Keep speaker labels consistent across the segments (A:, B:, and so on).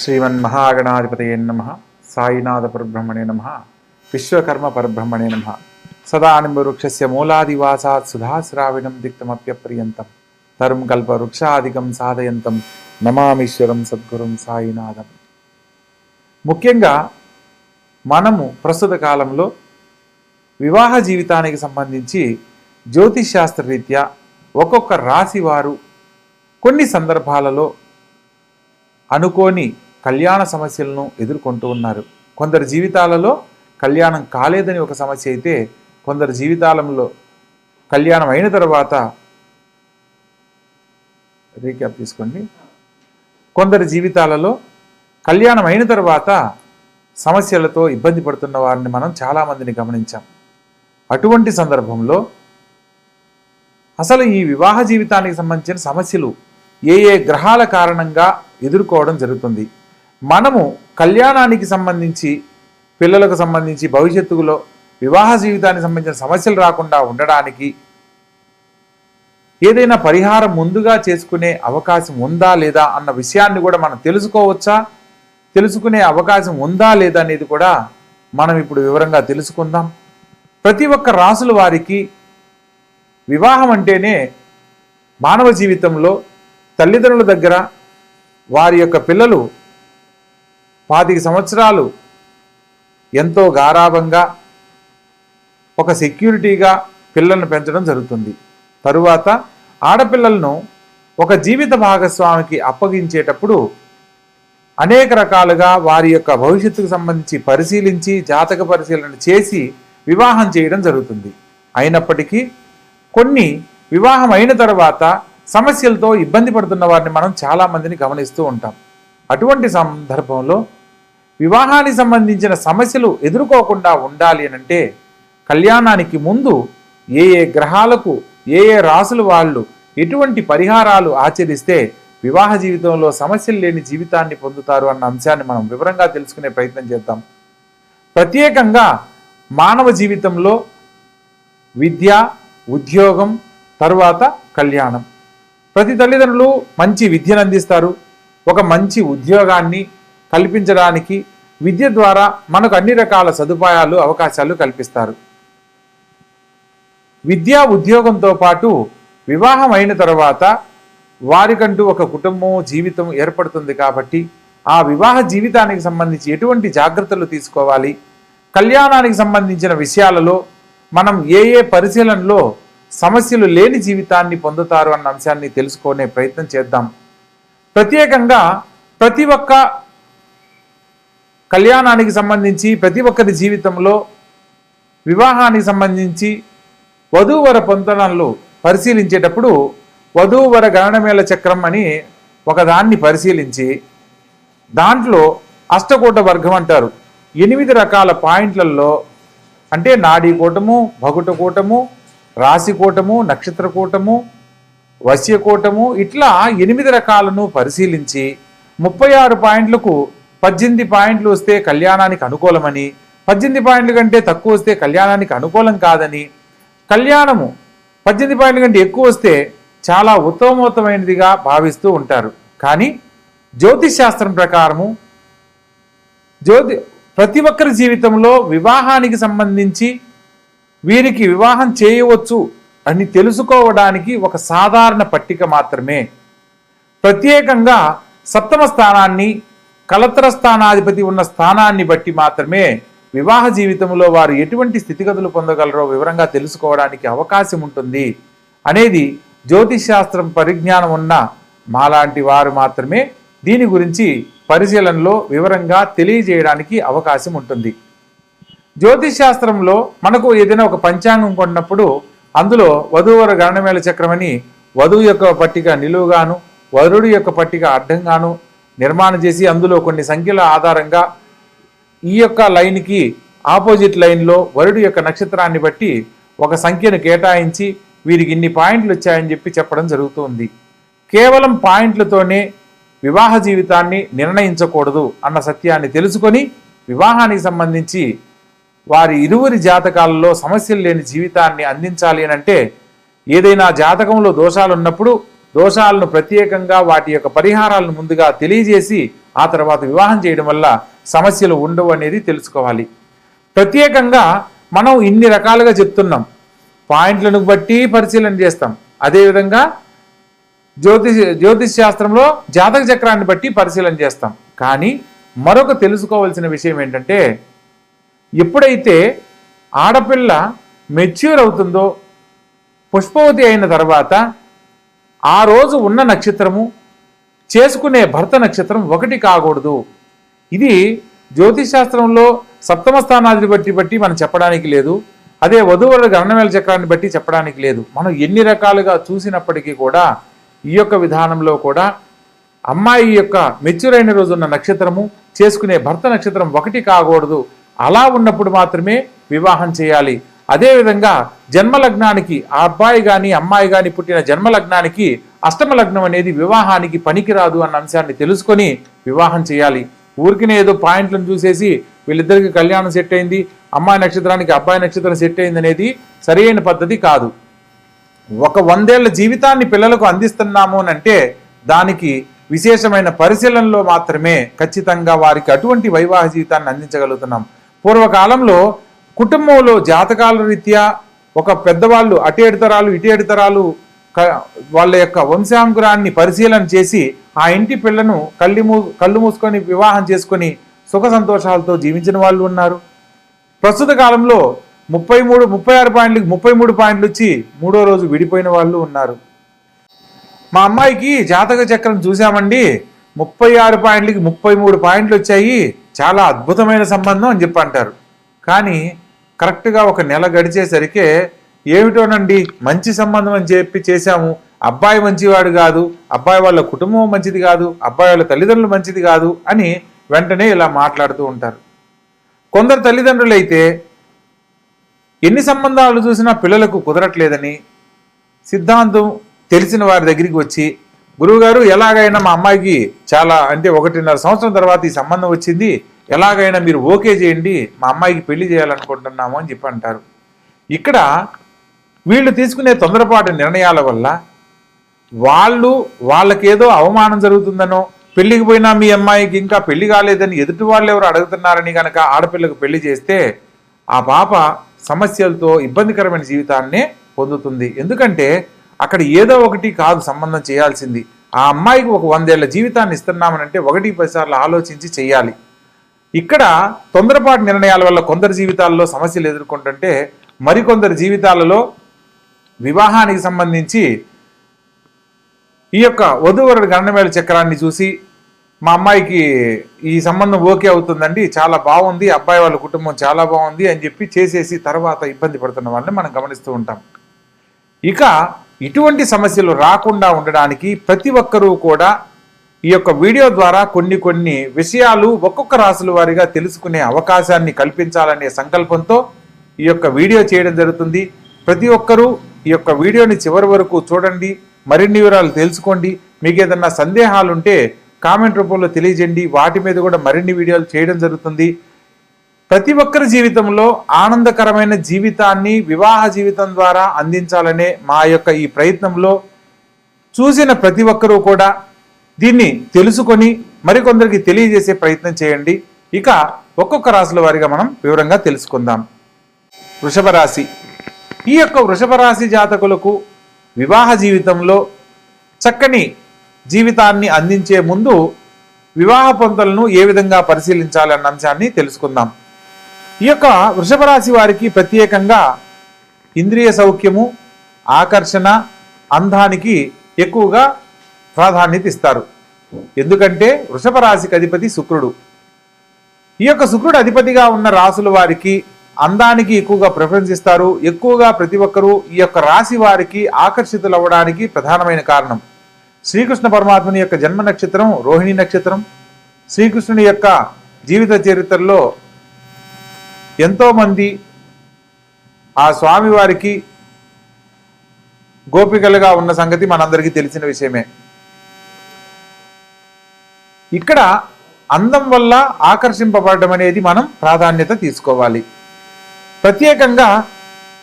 A: శ్రీమన్మహాగణాధిపతయే నమః. సాయినాథ పరబ్రహ్మణే నమః. విశ్వకర్మ పరబ్రహ్మణే నమః. సదానింబవృక్షస్య మూలాదివాసాత్ సుధాశ్రావిణం దిక్తమప్యప్రియంతం తరుం కల్పవృక్షాదికం సాధయంతం నమామీశ్వరం సద్గురుం సాయినాథం. ముఖ్యంగా మనము ప్రస్తుత కాలంలో వివాహ జీవితానికి సంబంధించి జ్యోతిష్ శాస్త్ర రీత్యా ఒక్కొక్క రాశి వారు కొన్ని సందర్భాలలో అనుకోని కళ్యాణ సమస్యలను ఎదుర్కొంటూ ఉన్నారు. కొందరి జీవితాలలో కళ్యాణం కాలేదని ఒక సమస్య అయితే, కొందరి జీవితాలలో కళ్యాణం అయిన తర్వాత రీక్యాప్ తీసుకోండి. కొందరి జీవితాలలో కళ్యాణం అయిన తర్వాత సమస్యలతో ఇబ్బంది పడుతున్న వారిని మనం చాలామందిని గమనించాం. అటువంటి సందర్భంలో అసలు ఈ వివాహ జీవితానికి సంబంధించిన సమస్యలు ఏ ఏ గ్రహాల కారణంగా ఎదుర్కోవడం జరుగుతుంది, మనము కళ్యాణానికి సంబంధించి పిల్లలకు సంబంధించి భవిష్యత్తులో వివాహ జీవితానికి సంబంధించిన సమస్యలు రాకుండా ఉండడానికి ఏదైనా పరిహారం ముందుగా చేసుకునే అవకాశం ఉందా లేదా అన్న విషయాన్ని కూడా మనం తెలుసుకోవచ్చా, తెలుసుకునే అవకాశం ఉందా లేదా అనేది కూడా మనం ఇప్పుడు వివరంగా తెలుసుకుందాం. ప్రతి ఒక్క రాసుల వారికి వివాహం అంటేనే మానవ జీవితంలో తల్లిదండ్రుల దగ్గర వారి యొక్క పిల్లలు 25 సంవత్సరాలు ఎంతో గారాబంగా ఒక సెక్యూరిటీగా పిల్లలను పెంచడం జరుగుతుంది. తరువాత ఆడపిల్లలను ఒక జీవిత భాగస్వామికి అప్పగించేటప్పుడు అనేక రకాలుగా వారి యొక్క భవిష్యత్తుకు సంబంధించి పరిశీలించి జాతక పరిశీలన చేసి వివాహం చేయడం జరుగుతుంది. అయినప్పటికీ కొన్ని వివాహం అయిన తర్వాత సమస్యలతో ఇబ్బంది పడుతున్న వారిని మనం చాలామందిని గమనిస్తూ ఉంటాం. అటువంటి సందర్భంలో వివాహానికి సంబంధించిన సమస్యలు ఎదుర్కోకుండా ఉండాలి అనంటే కళ్యాణానికి ముందు ఏ ఏ గ్రహాలకు ఏ ఏ రాసులు వాళ్ళు ఎటువంటి పరిహారాలు ఆచరిస్తే వివాహ జీవితంలో సమస్యలు లేని జీవితాన్ని పొందుతారు అన్న అంశాన్ని మనం వివరంగా తెలుసుకునే ప్రయత్నం చేద్దాం. ప్రత్యేకంగా మానవ జీవితంలో విద్య, ఉద్యోగం, తరువాత కళ్యాణం. ప్రతి తల్లిదండ్రులు మంచి విద్యను అందిస్తారు. ఒక మంచి ఉద్యోగాన్ని కల్పించడానికి విద్య ద్వారా మనకు అన్ని రకాల సదుపాయాలు అవకాశాలు కల్పిస్తారు. విద్యా ఉద్యోగంతో పాటు వివాహం అయిన తర్వాత వారికంటూ ఒక కుటుంబం జీవితం ఏర్పడుతుంది. కాబట్టి ఆ వివాహ జీవితానికి సంబంధించి ఎటువంటి జాగ్రత్తలు తీసుకోవాలి, కళ్యాణానికి సంబంధించిన విషయాలలో మనం ఏ ఏ పరిశీలనలో సమస్యలు లేని జీవితాన్ని పొందుతారు అన్న అంశాన్ని తెలుసుకునే ప్రయత్నం చేద్దాం. ప్రత్యేకంగా ప్రతి ఒక్క కళ్యాణానికి సంబంధించి ప్రతి ఒక్కరి జీవితంలో వివాహానికి సంబంధించి వధూవర పొంతనలు పరిశీలించేటప్పుడు వధూవర గణనమేళ చక్రం అని ఒకదాన్ని పరిశీలించి దాంట్లో అష్టకూట వర్గం అంటారు. 8 రకాల పాయింట్లలో అంటే నాడీ కూటము, భగుట కూటము, రాశి కూటము, నక్షత్ర కూటము, వశ్య కూటము, ఇట్లా 8 రకాలను పరిశీలించి 36 పాయింట్లకు 18 పాయింట్లు వస్తే కళ్యాణానికి అనుకూలమని, 18 పాయింట్ల కంటే తక్కువ వస్తే కళ్యాణానికి అనుకూలం కాదని, కళ్యాణము 18 పాయింట్ల కంటే ఎక్కువ వస్తే చాలా ఉత్తమోత్తమైనదిగా భావిస్తూ ఉంటారు. కానీ జ్యోతిష్ శాస్త్రం ప్రకారము ప్రతి ఒక్కరి జీవితంలో వివాహానికి సంబంధించి వీరికి వివాహం చేయవచ్చు అని తెలుసుకోవడానికి ఒక సాధారణ పట్టిక మాత్రమే. ప్రత్యేకంగా సప్తమ స్థానాన్ని, కలత్ర స్థానాధిపతి ఉన్న స్థానాన్ని బట్టి మాత్రమే వివాహ జీవితంలో వారు ఎటువంటి స్థితిగతులు పొందగలరో వివరంగా తెలుసుకోవడానికి అవకాశం ఉంటుంది అనేది జ్యోతిష్ శాస్త్రం పరిజ్ఞానం ఉన్న మాలాంటి వారు మాత్రమే దీని గురించి పరిశీలనలో వివరంగా తెలియజేయడానికి అవకాశం ఉంటుంది. జ్యోతిష్ శాస్త్రంలో మనకు ఏదైనా ఒక పంచాంగం కొన్నప్పుడు అందులో వధూవర గణనమేళ చక్రం అని వధువు యొక్క పట్టిక నిలువుగాను వరుడి యొక్క పట్టిక అడ్డంగాను నిర్మాణం చేసి అందులో కొన్ని సంఖ్యల ఆధారంగా ఈ యొక్క లైన్కి ఆపోజిట్ లైన్లో వరుడి యొక్క నక్షత్రాన్ని బట్టి ఒక సంఖ్యను కేటాయించి వీరికి ఇన్ని పాయింట్లు వచ్చాయని చెప్పి చెప్పడం జరుగుతుంది. కేవలం పాయింట్లతోనే వివాహ జీవితాన్ని నిర్ణయించకూడదు అన్న సత్యాన్ని తెలుసుకొని వివాహానికి సంబంధించి వారి ఇరువురి జాతకాలలో సమస్యలు లేని జీవితాన్ని అందించాలి అంటే ఏదైనా జాతకంలో దోషాలు ఉన్నప్పుడు దోషాలను ప్రత్యేకంగా వాటి యొక్క పరిహారాలను ముందుగా తెలియజేసి ఆ తర్వాత వివాహం చేయడం వల్ల సమస్యలు ఉండవు అనేది తెలుసుకోవాలి. ప్రత్యేకంగా మనం ఇన్ని రకాలుగా చెప్తున్నాం, పాయింట్లను బట్టి పరిశీలన చేస్తాం. అదేవిధంగా జ్యోతిష్ శాస్త్రంలో జాతక చక్రాన్ని బట్టి పరిశీలన చేస్తాం. కానీ మరొక తెలుసుకోవాల్సిన విషయం ఏంటంటే, ఎప్పుడైతే ఆడపిల్ల మెచ్యూర్ అవుతుందో, పుష్పవతి అయిన తర్వాత ఆ రోజు ఉన్న నక్షత్రము చేసుకునే భర్త నక్షత్రం ఒకటి కాకూడదు. ఇది జ్యోతిష్ శాస్త్రంలో సప్తమ స్థానాన్ని బట్టి మనం చెప్పడానికి లేదు. అదే వధూవరుల గణనవేల చక్రాన్ని బట్టి చెప్పడానికి లేదు. మనం ఎన్ని రకాలుగా చూసినప్పటికీ కూడా ఈ యొక్క విధానంలో కూడా అమ్మాయి యొక్క మెచ్యూర్ అయిన రోజు ఉన్న నక్షత్రము చేసుకునే భర్త నక్షత్రం ఒకటి కాకూడదు. అలా ఉన్నప్పుడు మాత్రమే వివాహం చేయాలి. అదేవిధంగా జన్మలగ్నానికి ఆ అబ్బాయి కానీ అమ్మాయి కానీ పుట్టిన జన్మలగ్నానికి అష్టమ లగ్నం అనేది వివాహానికి పనికిరాదు అన్న అంశాన్ని తెలుసుకొని వివాహం చేయాలి. ఊరికినే ఏదో పాయింట్లను చూసేసి వీళ్ళిద్దరికి కళ్యాణం సెట్ అయింది, అమ్మాయి నక్షత్రానికి అబ్బాయి నక్షత్రం సెట్ అయింది అనేది సరైన పద్ధతి కాదు. ఒక 100 ఏళ్ల జీవితాన్ని పిల్లలకు అందిస్తున్నాము అని అంటే దానికి విశేషమైన పరిశీలనలో మాత్రమే ఖచ్చితంగా వారికి అటువంటి వైవాహ జీవితాన్ని అందించగలుగుతున్నాం. పూర్వకాలంలో కుటుంబంలో జాతకాల రీత్యా ఒక పెద్దవాళ్ళు అటు 7 తరాలు ఇటు 7 తరాలు వాళ్ళ యొక్క వంశాంకురాన్ని పరిశీలన చేసి ఆ ఇంటి పిల్లను కళ్ళు మూసుకొని వివాహం చేసుకొని సుఖ సంతోషాలతో జీవించిన వాళ్ళు ఉన్నారు. ప్రస్తుత కాలంలో 36 పాయింట్లకి 33 పాయింట్లు వచ్చి 3వ రోజు విడిపోయిన వాళ్ళు ఉన్నారు. మా అమ్మాయికి జాతక చక్రం చూసామండి, 36 పాయింట్లకి 33 పాయింట్లు వచ్చాయి, చాలా అద్భుతమైన సంబంధం అని చెప్పి అంటారు. కానీ కరెక్ట్గా ఒక నెల గడిచేసరికి ఏమిటోనండి మంచి సంబంధం అని చెప్పి చేశాము, అబ్బాయి మంచివాడు కాదు, అబ్బాయి వాళ్ళ కుటుంబం మంచిది కాదు, అబ్బాయి వాళ్ళ తల్లిదండ్రులు మంచిది కాదు అని వెంటనే ఇలా మాట్లాడుతూ ఉంటారు. కొందరు తల్లిదండ్రులు అయితే ఎన్ని సంబంధాలు చూసినా పిల్లలకు కుదరట్లేదని సిద్ధాంతం తెలిసిన వారి దగ్గరికి వచ్చి, గురువుగారు ఎలాగైనా మా అమ్మాయికి చాలా అంటే 1.5 సంవత్సరం తర్వాత ఈ సంబంధం వచ్చింది, ఎలాగైనా మీరు ఓకే చేయండి, మా అమ్మాయికి పెళ్లి చేయాలనుకుంటున్నాము అని చెప్పి అంటారు. ఇక్కడ వీళ్ళు తీసుకునే తొందరపాటు నిర్ణయాల వల్ల వాళ్ళకేదో అవమానం జరుగుతుందనో, పెళ్లికి పోయినా మీ అమ్మాయికి ఇంకా పెళ్లి కాలేదని ఎదుటి వాళ్ళు ఎవరు అడుగుతున్నారని కనుక ఆడపిల్లకు పెళ్లి చేస్తే ఆ పాప సమస్యలతో ఇబ్బందికరమైన జీవితాన్నే పొందుతుంది. ఎందుకంటే అక్కడ ఏదో ఒకటి కాదు సంబంధం చేయాల్సింది. ఆ అమ్మాయికి ఒక 100 ఏళ్ల జీవితాన్ని ఇస్తున్నామనంటే 1-10 సార్లు ఆలోచించి చేయాలి. ఇక్కడ తొందరపాటు నిర్ణయాల వల్ల కొందరు జీవితాల్లో సమస్యలు ఎదుర్కొంటుంటే మరికొందరు జీవితాలలో వివాహానికి సంబంధించి ఈ యొక్క వధూవరుల గణనవేల చక్రాన్ని చూసి మా అమ్మాయికి ఈ సంబంధం ఓకే అవుతుందండి, చాలా బాగుంది, అబ్బాయి వాళ్ళ కుటుంబం చాలా బాగుంది అని చెప్పి చేసేసి తర్వాత ఇబ్బంది పడుతున్న వాళ్ళని మనం గమనిస్తూ ఉంటాం. ఇక ఇటువంటి సమస్యలు రాకుండా ఉండడానికి ప్రతి ఒక్కరూ కూడా ఈ యొక్క వీడియో ద్వారా కొన్ని విషయాలు ఒక్కొక్క రాశుల వారిగా తెలుసుకునే అవకాశాన్ని కల్పించాలనే సంకల్పంతో ఈ యొక్క వీడియో చేయడం జరుగుతుంది. ప్రతి ఒక్కరూ ఈ యొక్క వీడియోని చివరి వరకు చూడండి, మరిన్ని వివరాలు తెలుసుకోండి. మీకు ఏదన్నా సందేహాలు ఉంటే కామెంట్ రూపంలో తెలియజేయండి, వాటి మీద కూడా మరిన్ని వీడియోలు చేయడం జరుగుతుంది. ప్రతి ఒక్కరి జీవితంలో ఆనందకరమైన జీవితాన్ని వివాహ జీవితం ద్వారా అందించాలనే మా యొక్క ఈ ప్రయత్నంలో చూసిన ప్రతి ఒక్కరూ కూడా దీన్ని తెలుసుకొని మరికొందరికి తెలియజేసే ప్రయత్నం చేయండి. ఇక ఒక్కొక్క రాశుల వారిగా మనం వివరంగా తెలుసుకుందాం. వృషభ రాశి. ఈ యొక్క వృషభ రాశి జాతకులకు వివాహ జీవితంలో చక్కని జీవితాన్ని అందించే ముందు వివాహ పొంతలను ఏ విధంగా పరిశీలించాలన్న అంశాన్ని తెలుసుకుందాం. ఈ యొక్క వృషభ రాశి వారికి ప్రత్యేకంగా ఇంద్రియ సౌఖ్యము, ఆకర్షణ, అందానికి ఎక్కువగా ప్రాధాన్యత ఇస్తారు. ఎందుకంటే వృషభ రాశికి అధిపతి శుక్రుడు. ఈ యొక్క శుక్రుడు అధిపతిగా ఉన్న రాశుల వారికి అందానికి ఎక్కువగా ప్రిఫరెన్స్ ఇస్తారు. ఎక్కువగా ప్రతి ఒక్కరూ ఈ యొక్క రాశి వారికి ఆకర్షితులు అవ్వడానికి ప్రధానమైన కారణం శ్రీకృష్ణ పరమాత్మని యొక్క జన్మ నక్షత్రం రోహిణి నక్షత్రం. శ్రీకృష్ణుని యొక్క జీవిత చరిత్రలో ఎంతోమంది ఆ స్వామి వారికి గోపికలుగా ఉన్న సంగతి మనందరికీ తెలిసిన విషయమే. ఇక్కడ అందం వల్ల ఆకర్షింపబడడం అనేది మనం ప్రాధాన్యత తీసుకోవాలి. ప్రత్యేకంగా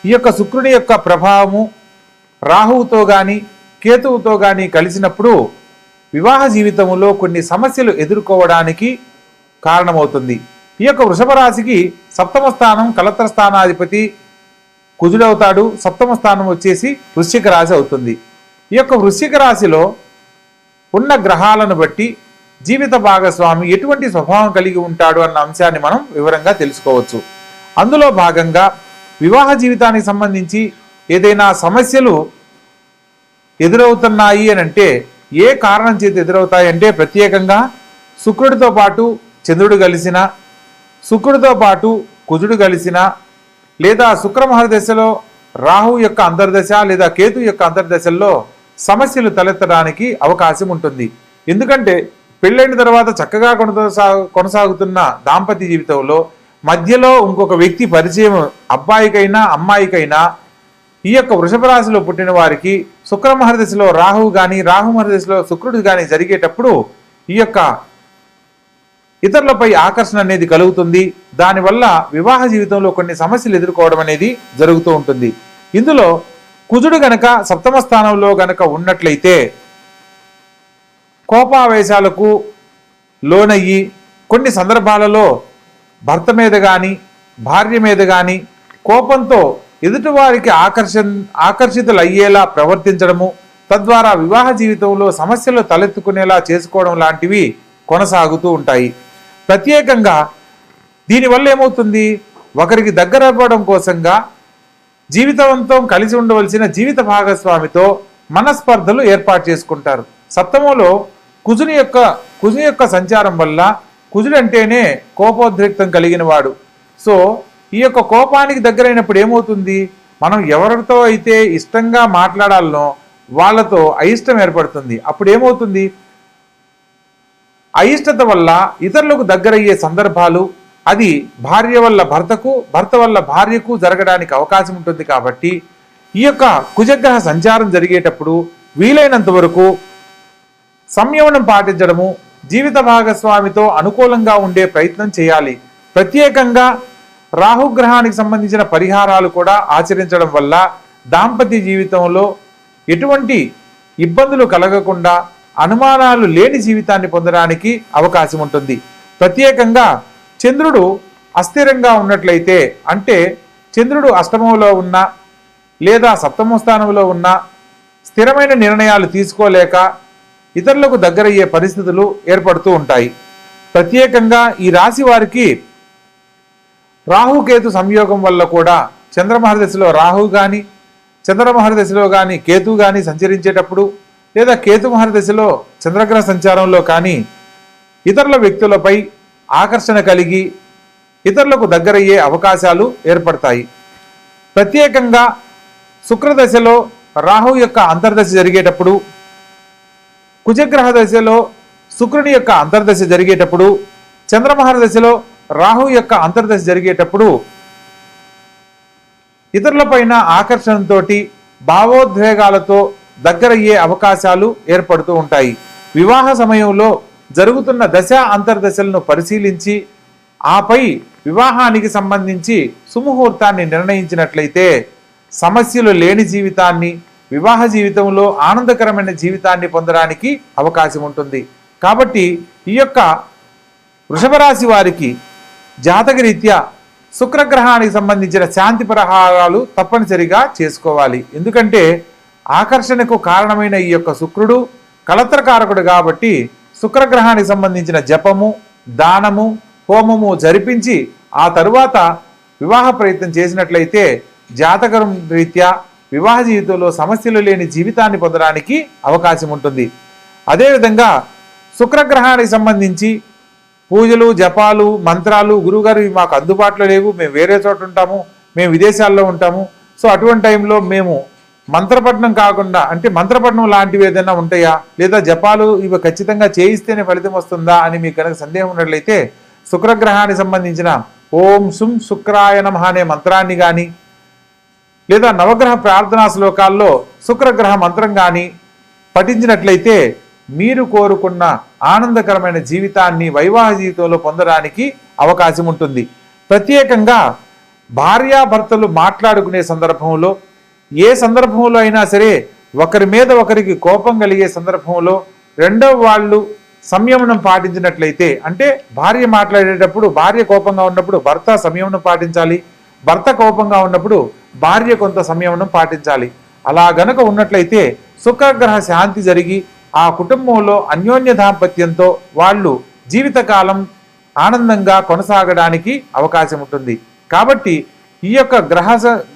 A: ఈ యొక్క శుక్రుని యొక్క ప్రభావము రాహువుతో కానీ కేతువుతో కానీ కలిసినప్పుడు వివాహ జీవితంలో కొన్ని సమస్యలు ఎదుర్కోవడానికి కారణమవుతుంది. ఈ యొక్క వృషభ రాశికి సప్తమ స్థానం కలత్ర స్థానాధిపతి కుజుడవుతాడు. సప్తమ స్థానం వచ్చేసి వృశ్చిక రాశి అవుతుంది. ఈ యొక్క వృశ్చిక రాశిలో ఉన్న గ్రహాలను బట్టి జీవిత భాగస్వామి ఎటువంటి స్వభావం కలిగి ఉంటాడు అన్న అంశాన్ని మనం వివరంగా తెలుసుకోవచ్చు. అందులో భాగంగా వివాహ జీవితానికి సంబంధించి ఏదైనా సమస్యలు ఎదురవుతున్నాయి అని అంటే ఏ కారణం చేత ఎదురవుతాయి అంటే ప్రత్యేకంగా శుక్రుడితో పాటు చంద్రుడు కలిసిన, శుక్రుడితో పాటు కుజుడు కలిసిన, లేదా శుక్రమహర దశలో రాహు యొక్క అంతర్దశ లేదా కేతు యొక్క అంతర్దశల్లో సమస్యలు తలెత్తడానికి అవకాశం ఉంటుంది. ఎందుకంటే పెళ్ళైన తర్వాత చక్కగా కొనసాగుతున్న దాంపత్య జీవితంలో మధ్యలో ఇంకొక వ్యక్తి పరిచయం అబ్బాయికైనా అమ్మాయికైనా ఈ యొక్క వృషభ రాశిలో పుట్టిన వారికి శుక్రమహర దశలో రాహువు కానీ రాహుమహర దశలో శుక్రుడు కానీ జరిగేటప్పుడు ఈ యొక్క ఇతరులపై ఆకర్షణ అనేది కలుగుతుంది. దానివల్ల వివాహ జీవితంలో కొన్ని సమస్యలు ఎదుర్కోవడం అనేది జరుగుతూ ఉంటుంది. ఇందులో కుజుడు గనక సప్తమ స్థానంలో గనక ఉన్నట్లయితే కోపావేశాలకు లోనయ్యి కొన్ని సందర్భాలలో భర్త మీద కానీ భార్య మీద కానీ కోపంతో ఎదుటివారికి ఆకర్షితులు అయ్యేలా ప్రవర్తించడము, తద్వారా వివాహ జీవితంలో సమస్యలు తలెత్తుకునేలా చేసుకోవడం లాంటివి కొనసాగుతూ ఉంటాయి. ప్రత్యేకంగా దీనివల్ల ఏమవుతుంది, ఒకరికి దగ్గర అవ్వడం కోసంగా జీవితవంతం కలిసి ఉండవలసిన జీవిత భాగస్వామితో మనస్పర్ధలు ఏర్పాటు చేసుకుంటారు. సప్తమంలో కుజుని యొక్క సంచారం వల్ల, కుజుడు అంటేనే కోపోద్రిక్తం కలిగిన వాడు. సో ఈ యొక్క కోపానికి దగ్గరైనప్పుడు ఏమవుతుంది, మనం ఎవరితో అయితే ఇష్టంగా మాట్లాడాలనో వాళ్ళతో అయిష్టం ఏర్పడుతుంది. అప్పుడు ఏమవుతుంది, అయిష్టత వల్ల ఇతరులకు దగ్గరయ్యే సందర్భాలు అది భార్య వల్ల భర్తకు, భర్త వల్ల భార్యకు జరగడానికి అవకాశం ఉంటుంది. కాబట్టి ఈ యొక్క కుజగ్రహ సంచారం జరిగేటప్పుడు వీలైనంత వరకు సంయమనం పాటించడము, జీవిత భాగస్వామితో అనుకూలంగా ఉండే ప్రయత్నం చేయాలి. ప్రత్యేకంగా రాహుగ్రహానికి సంబంధించిన పరిహారాలు కూడా ఆచరించడం వల్ల దాంపత్య జీవితంలో ఎటువంటి ఇబ్బందులు కలగకుండా అనుమానాలు లేని జీవితాన్ని పొందడానికి అవకాశం ఉంటుంది. ప్రత్యేకంగా చంద్రుడు అస్థిరంగా ఉన్నట్లయితే, అంటే చంద్రుడు అష్టమంలో ఉన్నా లేదా సప్తమ స్థానంలో ఉన్నా స్థిరమైన నిర్ణయాలు తీసుకోలేక ఇతరులకు దగ్గరయ్యే పరిస్థితులు ఏర్పడుతూ ఉంటాయి. ప్రత్యేకంగా ఈ రాశి వారికి రాహుకేతు సంయోగం వల్ల కూడా చంద్రమహర దశలో రాహు కానీ చంద్రమహర దశలో కానీ కేతు కానీ సంచరించేటప్పుడు, లేదా కేతుమహర దశలో చంద్రగ్రహ సంచారంలో కానీ ఇతరుల వ్యక్తులపై ఆకర్షణ కలిగి ఇతరులకు దగ్గరయ్యే అవకాశాలు ఏర్పడతాయి. ప్రత్యేకంగా శుక్రదశలో రాహు యొక్క అంతర్దశ జరిగేటప్పుడు, కుజగ్రహ దశలో శుక్రుని యొక్క అంతర్దశ జరిగేటప్పుడు, చంద్రమహర దశలో రాహు యొక్క అంతర్దశ జరిగేటప్పుడు ఇతరులపైన ఆకర్షణతో భావోద్వేగాలతో దగ్గరయ్యే అవకాశాలు ఏర్పడుతూ ఉంటాయి. వివాహ సమయంలో జరుగుతున్న దశ అంతర్దశలను పరిశీలించి ఆపై వివాహానికి సంబంధించి సుముహూర్తాన్ని నిర్ణయించినట్లయితే సమస్యలు లేని జీవితాన్ని, వివాహ జీవితంలో ఆనందకరమైన జీవితాన్ని పొందడానికి అవకాశం ఉంటుంది. కాబట్టి ఈ యొక్క వృషభ రాశి వారికి జాతకరీత్యా శుక్రగ్రహానికి సంబంధించిన శాంతి పరిహారాలు తప్పనిసరిగా చేసుకోవాలి. ఎందుకంటే ఆకర్షణకు కారణమైన ఈ యొక్క శుక్రుడు కలత్రకారకుడు కాబట్టి శుక్రగ్రహానికి సంబంధించిన జపము, దానము, హోమము జరిపించి ఆ తరువాత వివాహ ప్రయత్నం చేసినట్లయితే జాతకం రీత్యా వివాహ జీవితంలో సమస్యలు లేని జీవితాన్ని పొందడానికి అవకాశం ఉంటుంది. అదేవిధంగా శుక్రగ్రహానికి సంబంధించి పూజలు, జపాలు, మంత్రాలు గురువుగారు మాకు అందుబాటులో లేవు, మేము వేరే చోట ఉంటాము, మేము విదేశాల్లో ఉంటాము, సో అటువంటి టైంలో మేము మంత్రపఠనం కాకుండా, అంటే మంత్రపఠనం లాంటివి ఏదైనా ఉంటాయా, లేదా జపాలు ఇవి ఖచ్చితంగా చేయిస్తేనే ఫలితం వస్తుందా అని మీకు కనుక సందేహం ఉన్నట్లయితే శుక్రగ్రహానికి సంబంధించిన ఓం శుం శుక్రాయ నమః అనే మంత్రాన్ని కానీ, లేదా నవగ్రహ ప్రార్థనా శ్లోకాల్లో శుక్రగ్రహ మంత్రం కానీ పఠించినట్లయితే మీరు కోరుకున్న ఆనందకరమైన జీవితాన్ని వైవాహ జీవితంలో పొందడానికి అవకాశం ఉంటుంది. ప్రత్యేకంగా భార్యాభర్తలు మాట్లాడుకునే సందర్భంలో, ఏ సందర్భంలో అయినా సరే ఒకరి మీద ఒకరికి కోపం కలిగే సందర్భంలో రెండవ వాళ్ళు సంయమనం పాటించినట్లయితే, అంటే భార్య మాట్లాడేటప్పుడు భార్య కోపంగా ఉన్నప్పుడు భర్త సంయమనం పాటించాలి, భర్త కోపంగా ఉన్నప్పుడు భార్య కొంత సంయమనం పాటించాలి. అలా గనక ఉన్నట్లయితే శుక్రగ్రహ శాంతి జరిగి ఆ కుటుంబంలో అన్యోన్య దాంపత్యంతో వాళ్ళు జీవితకాలం ఆనందంగా కొనసాగడానికి అవకాశం ఉంటుంది. కాబట్టి ఈ యొక్క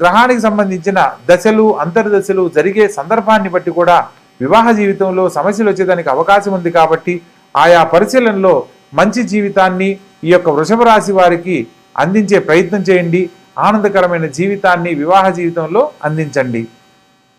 A: గ్రహానికి సంబంధించిన దశలు అంతర్దశలు జరిగే సందర్భాన్ని బట్టి కూడా వివాహ జీవితంలో సమస్యలు వచ్చేదానికి అవకాశం ఉంది. కాబట్టి ఆయా పరిశీలనలో మంచి జీవితాన్ని ఈ యొక్క వృషభ రాశి వారికి అందించే ప్రయత్నం చేయండి. ఆనందకరమైన జీవితాన్ని వివాహ జీవితంలో అందించండి.